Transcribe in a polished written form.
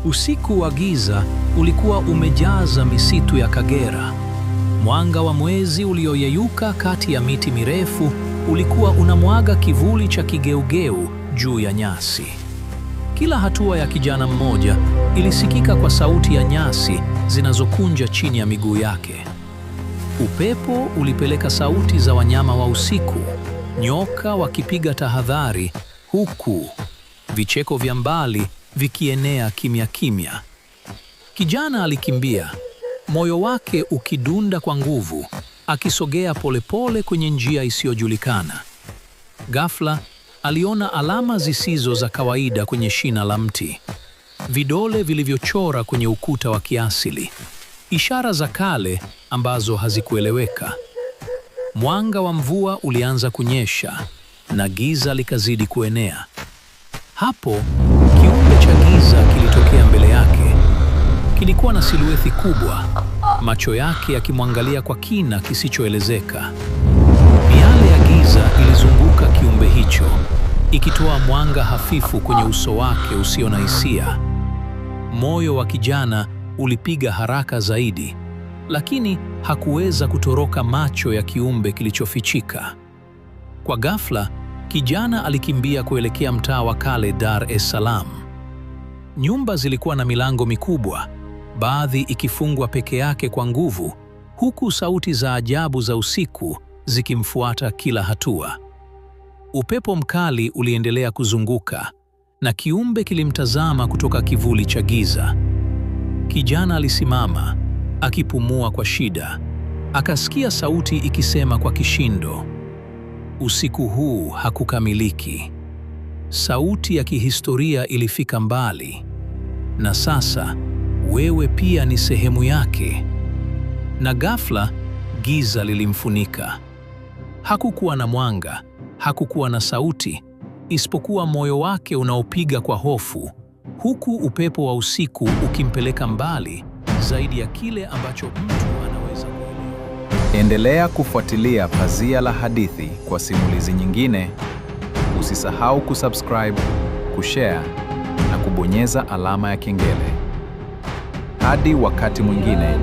Usiku wa giza ulikuwa umejaza misitu ya Kagera. Mwanga wa mwezi ulioyeyuka kati ya miti mirefu ulikuwa unamwaga kivuli cha kigeugeu juu ya nyasi. Kila hatua ya kijana mmoja ilisikika kwa sauti ya nyasi zinazokunja chini ya miguu yake. Upepo ulipeleka sauti za wanyama wa usiku, nyoka wakipiga tahadhari, huku vicheko vya mbali vikienea kimya kimya. Kijana alikimbia, moyo wake ukidunda kwa nguvu, akisogea polepole kwenye njia isiyojulikana. Ghafla aliona alama zisizo za kawaida kwenye shina la mti, vidole vilivyochora kwenye ukuta wa kiasili, ishara za kale ambazo hazikueleweka. Mwanga wa mvua ulianza kunyesha na giza likazidi kuenea. Hapo kiumbe cha giza kilitokea mbele yake. Kilikuwa na siluethi kubwa, macho yake yakimwangalia kwa kina kisichoelezeka. Miale ya giza ilizunguka kiumbe hicho, ikitoa mwanga hafifu kwenye uso wake usio na hisia. Moyo wa kijana ulipiga haraka zaidi, lakini hakuweza kutoroka macho ya kiumbe kilichofichika. Kwa ghafla, kijana alikimbia kuelekea mtaa wa kale Dar es Salaam. Nyumba zilikuwa na milango mikubwa, baadhi ikifungwa peke yake kwa nguvu, huku sauti za ajabu za usiku zikimfuata kila hatua. Upepo mkali uliendelea kuzunguka, na kiumbe kilimtazama kutoka kivuli cha giza. Kijana alisimama, akipumua kwa shida. Akasikia sauti ikisema kwa kishindo, "Usiku huu hakukamiliki." Sauti ya kihistoria ilifika mbali. "Na sasa wewe pia ni sehemu yake." Na ghafla giza lilimfunika. Hakukuwa na mwanga, hakukuwa na sauti, isipokuwa moyo wake unaopiga kwa hofu, huku upepo wa usiku ukimpeleka mbali zaidi ya kile ambacho mtu anaweza kuelewa. Endelea kufuatilia Pazia la Hadithi kwa simulizi nyingine. Usisahau kusubscribe, kushare na kubonyeza alama ya kengele. Hadi wakati mwingine.